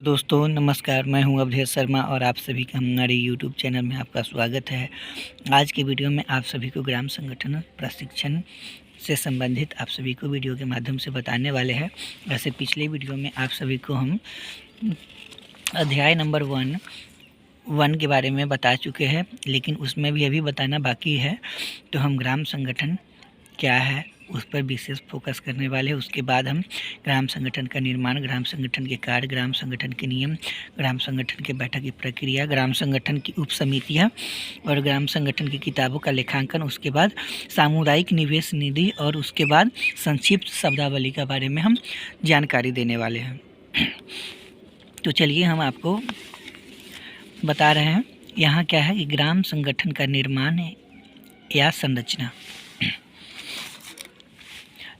दोस्तों नमस्कार, मैं हूं अवधेश शर्मा और आप सभी का हमारे यूट्यूब चैनल में आपका स्वागत है। आज के वीडियो में आप सभी को ग्राम संगठन प्रशिक्षण से संबंधित आप सभी को वीडियो के माध्यम से बताने वाले हैं। वैसे पिछले वीडियो में आप सभी को हम अध्याय नंबर वन के बारे में बता चुके हैं, लेकिन उसमें भी अभी बताना बाकी है। तो हम ग्राम संगठन क्या है उस पर विशेष फोकस करने वाले हैं। उसके बाद हम ग्राम संगठन का निर्माण, ग्राम संगठन के कार्य, ग्राम संगठन के नियम, ग्राम संगठन के बैठक की प्रक्रिया, ग्राम संगठन की उप समितियाँ और ग्राम संगठन की किताबों का लेखांकन, उसके बाद सामुदायिक निवेश निधि और उसके बाद संक्षिप्त शब्दावली के बारे में हम जानकारी देने वाले हैं। तो चलिए हम आपको बता रहे हैं यहाँ क्या है कि ग्राम संगठन का निर्माण या संरचना।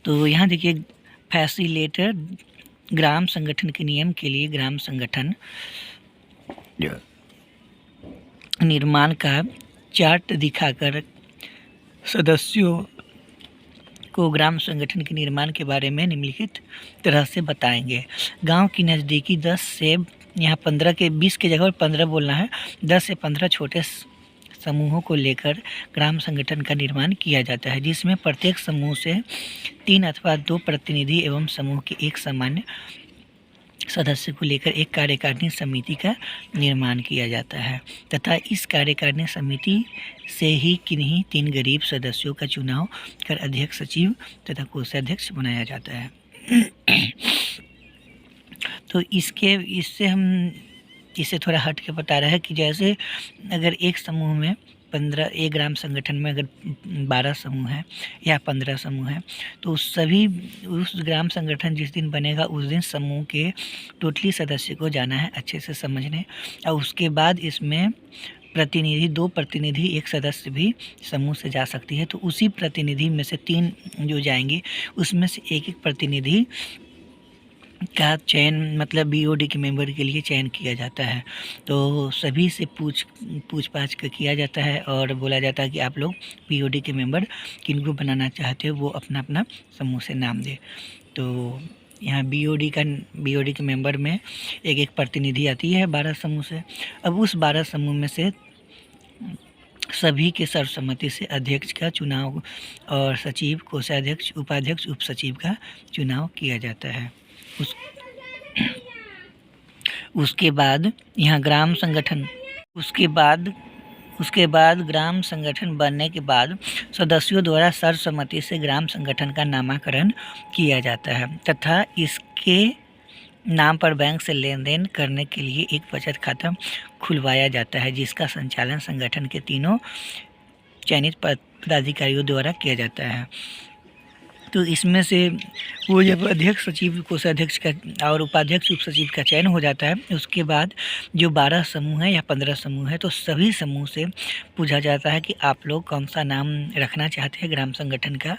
तो यहाँ देखिए, फैसिलिटेटर ग्राम संगठन के नियम के लिए ग्राम संगठन निर्माण का चार्ट दिखाकर सदस्यों को ग्राम संगठन के निर्माण के बारे में निम्नलिखित तरह से बताएंगे। गांव की नज़दीकी 10 से यहाँ 15 के 20 की जगह 15 बोलना है, 10 से 15 छोटे समूहों को लेकर ग्राम संगठन का निर्माण किया जाता है, जिसमें प्रत्येक समूह से 3 अथवा 2 प्रतिनिधि एवं समूह के एक सामान्य सदस्य को लेकर एक कार्यकारिणी समिति का निर्माण किया जाता है तथा इस कार्यकारिणी समिति से ही किन्हीं 3 गरीब सदस्यों का चुनाव कर अध्यक्ष, सचिव तथा कोषाध्यक्ष बनाया जाता है। तो इससे हम इसे थोड़ा हट के बता रहे हैं कि जैसे अगर एक समूह में 15, एक ग्राम संगठन में अगर 12 समूह है या 15 समूह है, तो उस ग्राम संगठन जिस दिन बनेगा उस दिन समूह के टोटली सदस्य को जाना है अच्छे से समझने, और उसके बाद इसमें प्रतिनिधि 2 प्रतिनिधि, एक सदस्य भी समूह से जा सकती है। तो उसी प्रतिनिधि में से 3 जो जाएंगे उसमें से एक प्रतिनिधि का चयन मतलब बीओडी के मेंबर के लिए चयन किया जाता है। तो सभी से पूछ पाछ किया जाता है और बोला जाता है कि आप लोग बीओडी के मेंबर किनको बनाना चाहते हो वो अपना अपना समूह से नाम दे। तो यहाँ बीओडी के मेंबर में एक प्रतिनिधि आती है 12 समूह से। अब उस 12 समूह में से सभी के सर्वसम्मति से अध्यक्ष का चुनाव और सचिव, कोषाध्यक्ष, उपाध्यक्ष, उप सचिव का चुनाव किया जाता है। उसके बाद यहाँ ग्राम संगठन उसके बाद ग्राम संगठन बनने के बाद सदस्यों द्वारा सर्वसम्मति से ग्राम संगठन का नामकरण किया जाता है तथा इसके नाम पर बैंक से लेन देन करने के लिए एक बचत खाता खुलवाया जाता है, जिसका संचालन संगठन के तीनों चयनित पदाधिकारियों द्वारा किया जाता है। तो इसमें से वो जब अध्यक्ष, सचिव, कोषाध्यक्ष का और उपाध्यक्ष, उप सचिव का चयन हो जाता है, उसके बाद जो 12 समूह है या 15 समूह है, तो सभी समूह से पूछा जाता है कि आप लोग कौन सा नाम रखना चाहते हैं ग्राम संगठन का,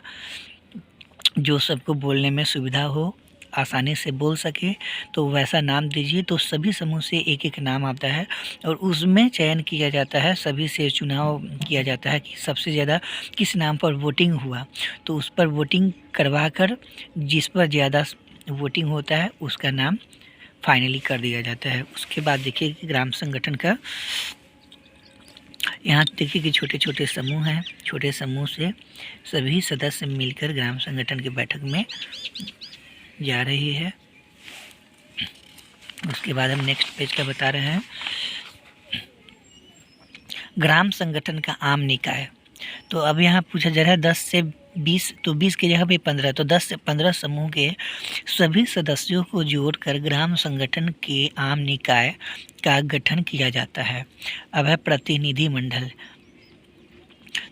जो सबको बोलने में सुविधा हो, आसानी से बोल सके, तो वैसा नाम दीजिए। तो सभी समूह से एक एक नाम आता है और उसमें चयन किया जाता है, सभी से चुनाव किया जाता है कि सबसे ज़्यादा किस नाम पर वोटिंग हुआ, तो उस पर वोटिंग करवा कर जिस पर ज़्यादा वोटिंग होता है उसका नाम फाइनली कर दिया जाता है। उसके बाद देखिए कि ग्राम संगठन का यहाँ देखिए कि छोटे छोटे समूह हैं, छोटे समूह से सभी सदस्य मिलकर ग्राम संगठन की बैठक में जा रही है। उसके बाद हम नेक्स्ट पेज का बता रहे हैं, ग्राम संगठन का आम निकाय। तो अब यहाँ पूछा जा रहा है 10 से 20, तो 20 की जगह पे 15, तो 10 से 15 समूह के सभी सदस्यों को जोड़कर ग्राम संगठन के आम निकाय का गठन किया जाता है। अब है प्रतिनिधि मंडल।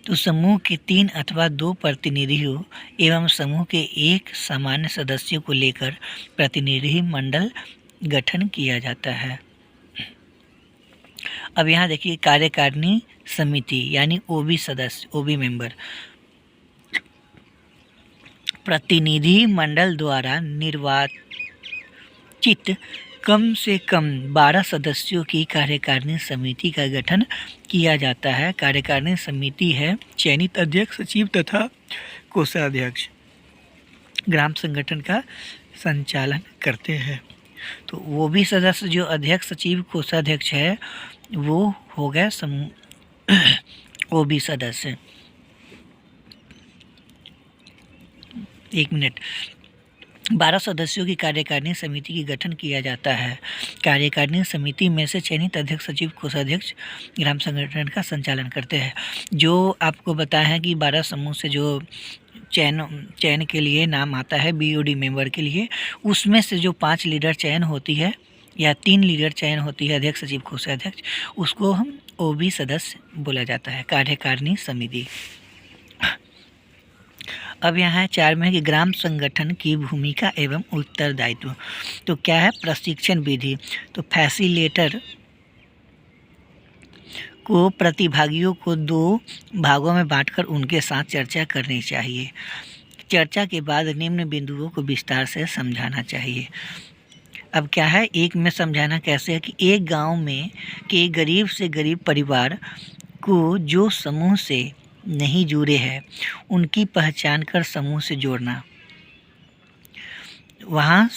तो समूह के 3 अथवा 2 प्रतिनिधियों एवं समूह के एक सामान्य सदस्य को लेकर प्रतिनिधि मंडल गठन किया जाता है। अब यहाँ देखिए कार्यकारिणी समिति यानी ओबी सदस्य, ओबी मेंबर, प्रतिनिधि मंडल द्वारा निर्वाचित कम से कम 12 सदस्यों की कार्यकारिणी समिति का गठन किया जाता है। कार्यकारिणी समिति है चयनित अध्यक्ष, सचिव तथा कोषाध्यक्ष ग्राम संगठन का संचालन करते हैं। तो वो भी सदस्य जो अध्यक्ष सचिव कोषाध्यक्ष है वो हो गया समूह वो भी सदस्य। 1 मिनट। 12 सदस्यों की कार्यकारिणी समिति की गठन किया जाता है। कार्यकारिणी समिति में से चयनित अध्यक्ष सचिव कोषाध्यक्ष ग्राम संगठन का संचालन करते हैं। जो आपको बताया है कि 12 समूह से जो चयन के लिए नाम आता है बीओडी मेंबर के लिए, उसमें से जो 5 लीडर चयन होती है या 3 लीडर चयन होती है अध्यक्ष सचिव कोषाध्यक्ष, उसको हम ओबी सदस्य बोला जाता है, कार्यकारिणी समिति। अब यहाँ है 4 में कि ग्राम संगठन की भूमिका एवं उत्तरदायित्व। तो क्या है? प्रशिक्षण विधि। तो फैसिलिटेटर को प्रतिभागियों को 2 भागों में बांटकर उनके साथ चर्चा करनी चाहिए। चर्चा के बाद निम्न बिंदुओं को विस्तार से समझाना चाहिए। अब क्या है? एक में समझाना कैसे है कि एक गांव में के गरीब से गरीब परिवार को जो समूह से नहीं जुड़े हैं उनकी पहचान कर समूह से जोड़ना। वहाँ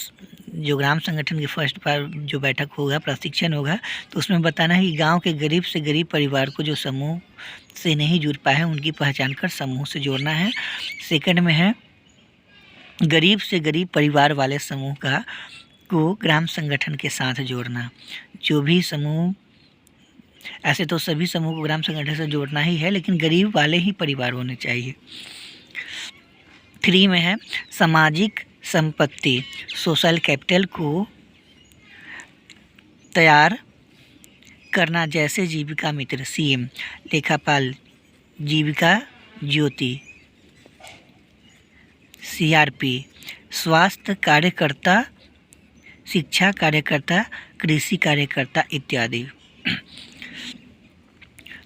जो ग्राम संगठन की फर्स्ट बार जो बैठक होगा, प्रशिक्षण होगा, तो उसमें बताना है कि गांव के गरीब से गरीब परिवार को जो समूह से नहीं जुड़ पाए हैं उनकी पहचान कर समूह से जोड़ना है। सेकंड में है गरीब से गरीब परिवार वाले समूह को ग्राम संगठन के साथ जोड़ना। जो भी समूह, ऐसे तो सभी समूह को ग्राम संगठन से जोड़ना ही है, लेकिन गरीब वाले ही परिवार होने चाहिए। 3 में है सामाजिक संपत्ति, सोशल कैपिटल को तैयार करना, जैसे जीविका मित्र सीएम, लेखापाल जीविका ज्योति, सीआरपी, स्वास्थ्य कार्यकर्ता, शिक्षा कार्यकर्ता, कृषि कार्यकर्ता इत्यादि।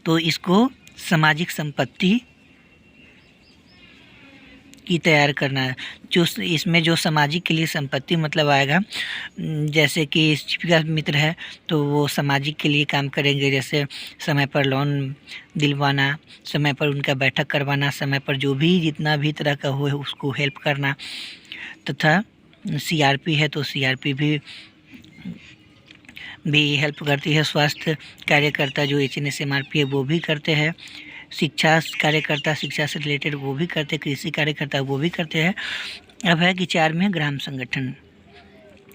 तो इसको सामाजिक संपत्ति की तैयार करना है। जो इसमें जो सामाजिक के लिए संपत्ति मतलब आएगा, जैसे कि जीविका मित्र है तो वो सामाजिक के लिए काम करेंगे, जैसे समय पर लोन दिलवाना, समय पर उनका बैठक करवाना, समय पर जो भी जितना भी तरह का हो उसको हेल्प करना। तथा सीआरपी है तो सीआरपी भी हेल्प करती है। स्वास्थ्य कार्यकर्ता जो एचएनएसएमआरपी है वो भी करते हैं। शिक्षा कार्यकर्ता शिक्षा से रिलेटेड वो भी करते हैं। कृषि कार्यकर्ता वो भी करते हैं। अब है कि 4 में ग्राम संगठन।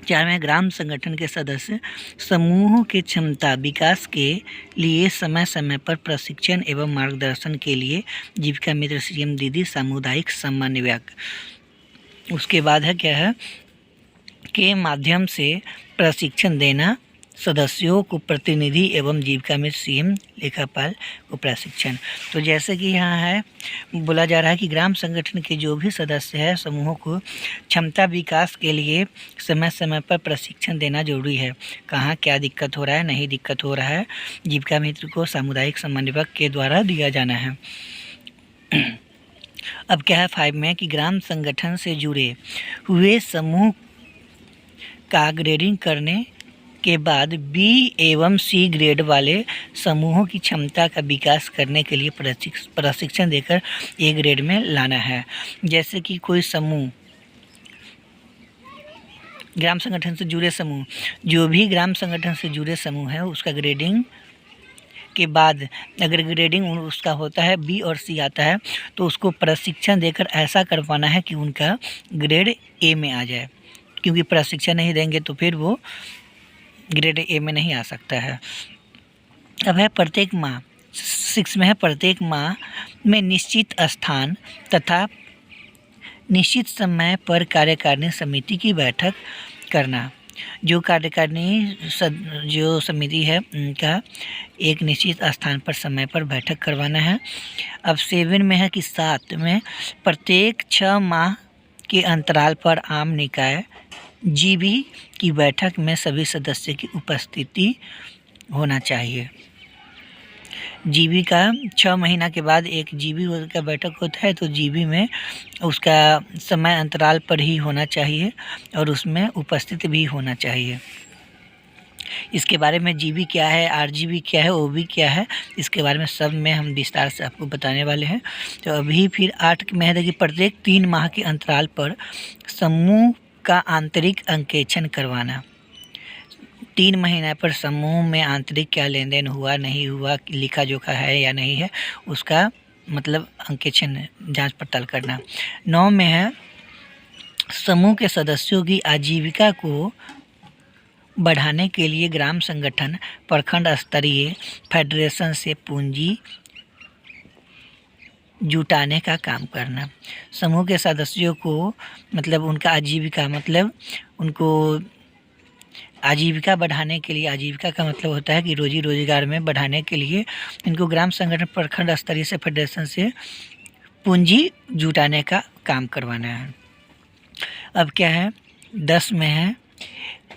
4 में ग्राम संगठन के सदस्य समूह के क्षमता विकास के लिए समय समय पर प्रशिक्षण एवं मार्गदर्शन के लिए जीविका मित्र सीएम दीदी सामुदायिक समन्वयक, उसके बाद है क्या है के माध्यम से प्रशिक्षण देना, सदस्यों को प्रतिनिधि एवं जीविका में सीएम लेखापाल को प्रशिक्षण। तो जैसे कि यहाँ है बोला जा रहा है कि ग्राम संगठन के जो भी सदस्य है समूहों को क्षमता विकास के लिए समय समय पर प्रशिक्षण देना जरूरी है। कहाँ क्या दिक्कत हो रहा है, नहीं दिक्कत हो रहा है, जीविका मित्र को सामुदायिक समन्वयक के द्वारा दिया जाना है। अब क्या है 5 में कि ग्राम संगठन से जुड़े हुए समूह का ग्रेडिंग करने के बाद बी एवं सी ग्रेड वाले समूहों की क्षमता का विकास करने के लिए प्रशिक्षण देकर ए ग्रेड में लाना है। जैसे कि कोई समूह, ग्राम संगठन से जुड़े समूह, जो भी ग्राम संगठन से जुड़े समूह है उसका ग्रेडिंग के बाद अगर ग्रेडिंग उसका होता है बी और सी आता है तो उसको प्रशिक्षण देकर ऐसा करवाना है कि उनका ग्रेड ए में आ जाए, क्योंकि प्रशिक्षण नहीं देंगे तो फिर वो ग्रेड ए में नहीं आ सकता है। अब है प्रत्येक माह, 6 में है प्रत्येक माह में निश्चित स्थान तथा निश्चित समय पर कार्यकारिणी समिति की बैठक करना। जो कार्यकारिणी जो समिति है उनका एक निश्चित स्थान पर समय पर बैठक करवाना है। अब 7 में है कि 7 में प्रत्येक 6 माह के अंतराल पर आम निकाय जीबी की बैठक में सभी सदस्य की उपस्थिति होना चाहिए। जीबी का 6 महीना के बाद एक जीबी का बैठक होता है तो जीबी में उसका समय अंतराल पर ही होना चाहिए और उसमें उपस्थित भी होना चाहिए। इसके बारे में जीबी क्या है, आरजीबी क्या है, ओबी क्या है, इसके बारे में सब में हम विस्तार से आपको बताने वाले हैं। तो अभी फिर 8 में है कि प्रत्येक 3 माह के अंतराल पर समूह का आंतरिक अंकेक्षण करवाना। 3 महीना पर समूह में आंतरिक क्या लेन देन हुआ नहीं हुआ, लिखा जोखा है या नहीं है, उसका मतलब अंकेक्षण जांच पड़ताल करना। 9 में है समूह के सदस्यों की आजीविका को बढ़ाने के लिए ग्राम संगठन प्रखंड स्तरीय फेडरेशन से पूंजी जुटाने का काम करना। समूह के सदस्यों को मतलब उनका आजीविका मतलब उनको आजीविका बढ़ाने के लिए, आजीविका का मतलब होता है कि रोजी रोजगार में बढ़ाने के लिए इनको ग्राम संगठन प्रखंड स्तरीय से फेडरेशन से पूंजी जुटाने का काम करवाना है। अब क्या है 10 में है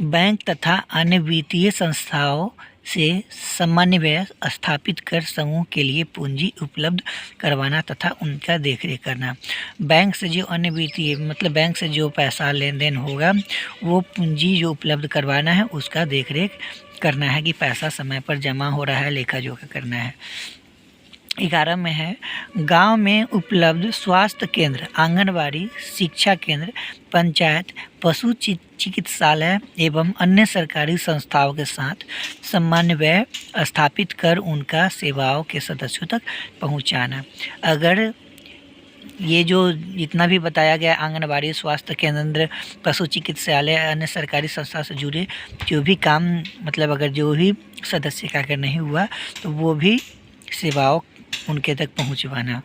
बैंक तथा अन्य वित्तीय संस्थाओं से समन्वय स्थापित कर समूह के लिए पूंजी उपलब्ध करवाना तथा उनका देखरेख करना। बैंक से जो अन्य वित्तीय मतलब बैंक से जो पैसा लेन देन होगा वो पूंजी जो उपलब्ध करवाना है उसका देखरेख करना है कि पैसा समय पर जमा हो रहा है, लेखा जोखा करना है। 11 में है गांव में उपलब्ध स्वास्थ्य केंद्र, आंगनबाड़ी, शिक्षा केंद्र, पंचायत, पशु चिकित्सालय एवं अन्य सरकारी संस्थाओं के साथ समन्वय स्थापित कर उनका सेवाओं के सदस्यों तक पहुंचाना। अगर ये जो जितना भी बताया गया आंगनबाड़ी, स्वास्थ्य केंद्र, पशु चिकित्सालय, अन्य सरकारी संस्था से जुड़े जो भी काम मतलब अगर जो भी सदस्य का अगर नहीं हुआ तो वो भी सेवाओं उनके तक पहुंचवाना।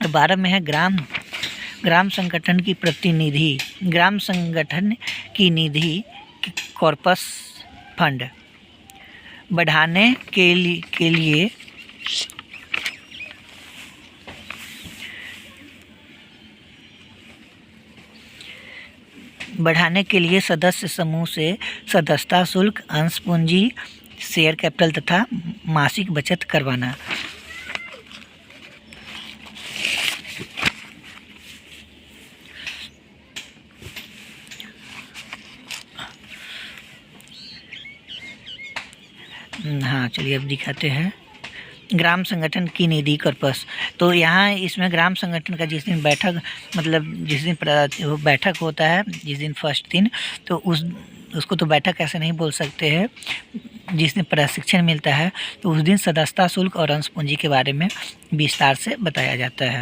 12 में है ग्राम संगठन की प्रतिनिधि, ग्राम संगठन की निधि कॉर्पस फंड बढ़ाने के लिए सदस्य समूह से सदस्यता शुल्क, अंश पूंजी, शेयर कैपिटल तथा मासिक बचत करवाना। हाँ चलिए अब दिखाते हैं ग्राम संगठन की निधि कॉर्पस। तो यहाँ इसमें ग्राम संगठन का जिस दिन बैठक मतलब जिस दिन बैठक होता है, जिस दिन फर्स्ट दिन, तो उसको तो बैठक ऐसे नहीं बोल सकते हैं, जिस दिन प्रशिक्षण मिलता है तो उस दिन सदस्यता शुल्क और अंश पूंजी के बारे में विस्तार से बताया जाता है।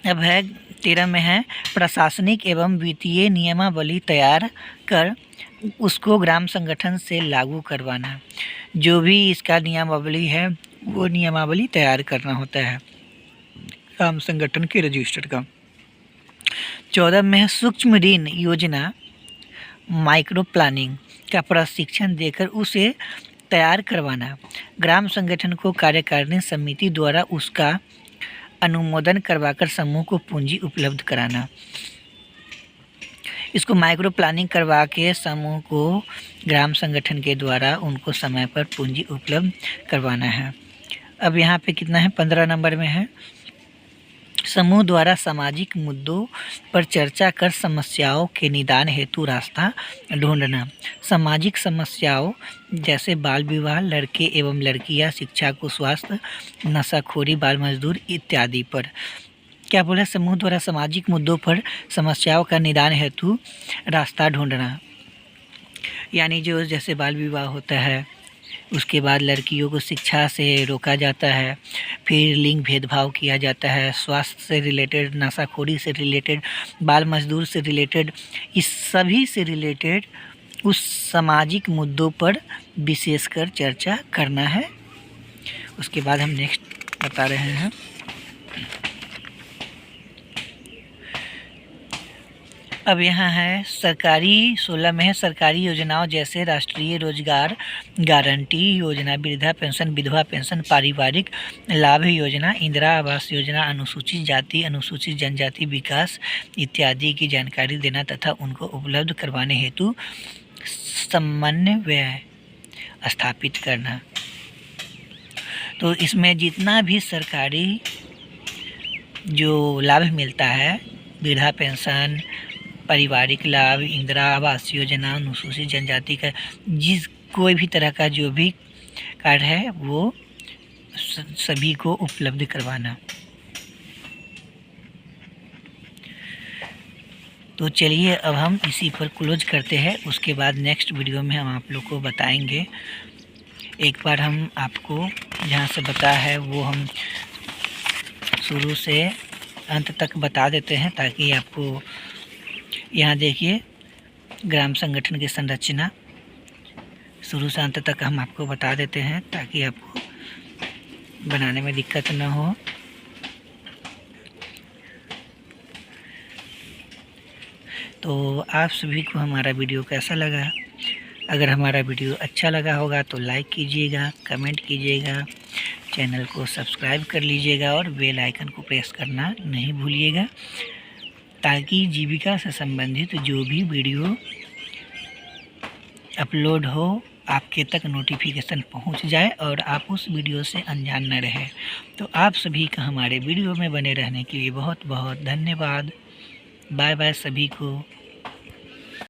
अब है 13 में है प्रशासनिक एवं वित्तीय नियमावली तैयार कर उसको ग्राम संगठन से लागू करवाना। जो भी इसका नियमावली है वो नियमावली तैयार करना होता है ग्राम संगठन के रजिस्टर का। 14 में है सूक्ष्म ऋण योजना माइक्रो प्लानिंग का प्रशिक्षण देकर उसे तैयार करवाना। ग्राम संगठन को कार्यकारिणी समिति द्वारा उसका अनुमोदन करवाकर समूह को पूंजी उपलब्ध कराना। इसको माइक्रो प्लानिंग करवा के समूह को ग्राम संगठन के द्वारा उनको समय पर पूंजी उपलब्ध करवाना है। अब यहाँ पे कितना है 15 नंबर में है समूह द्वारा सामाजिक मुद्दों पर चर्चा कर समस्याओं के निदान हेतु रास्ता ढूंढना। सामाजिक समस्याओं जैसे बाल विवाह, लड़के एवं लड़कियां, शिक्षा को स्वास्थ्य, नशाखोरी, बाल मजदूर इत्यादि पर क्या बोला, समूह द्वारा सामाजिक मुद्दों पर समस्याओं का निदान हेतु रास्ता ढूंढना। यानी जो जैसे बाल विवाह होता है, उसके बाद लड़कियों को शिक्षा से रोका जाता है, फिर लिंग भेदभाव किया जाता है, स्वास्थ्य से रिलेटेड, नशाखोरी से रिलेटेड, बाल मजदूर से रिलेटेड, इस सभी से रिलेटेड उस सामाजिक मुद्दों पर विशेषकर चर्चा करना है। उसके बाद हम नेक्स्ट बता रहे हैं अब यहाँ है सरकारी 16 में है सरकारी योजनाओं जैसे राष्ट्रीय रोजगार गारंटी योजना, वृद्धा पेंशन, विधवा पेंशन, पारिवारिक लाभ योजना, इंदिरा आवास योजना, अनुसूचित जाति अनुसूचित जनजाति विकास इत्यादि की जानकारी देना तथा उनको उपलब्ध करवाने हेतु समन्वय स्थापित करना। तो इसमें जितना भी सरकारी जो लाभ मिलता है, वृद्धा पेंशन, पारिवारिक लाभ, इंदिरा आवास योजना, अनुसूचित जनजाति का जिस कोई भी तरह का जो भी कार्ड है वो सभी को उपलब्ध करवाना। तो चलिए अब हम इसी पर क्लोज करते हैं, उसके बाद नेक्स्ट वीडियो में हम आप लोग को बताएंगे। एक बार हम आपको जहाँ से बताया है वो हम शुरू से अंत तक बता देते हैं, ताकि आपको यहाँ देखिए ग्राम संगठन की संरचना शुरू से अंत तक हम आपको बता देते हैं, ताकि आपको बनाने में दिक्कत न हो। तो आप सभी को हमारा वीडियो कैसा लगा? अगर हमारा वीडियो अच्छा लगा होगा तो लाइक कीजिएगा, कमेंट कीजिएगा, चैनल को सब्सक्राइब कर लीजिएगा और बेल आइकन को प्रेस करना नहीं भूलिएगा, ताकि जीविका से संबंधित जो भी वीडियो अपलोड हो आपके तक नोटिफिकेशन पहुंच जाए और आप उस वीडियो से अनजान न रहे। तो आप सभी का हमारे वीडियो में बने रहने के लिए बहुत बहुत धन्यवाद। बाय बाय सभी को।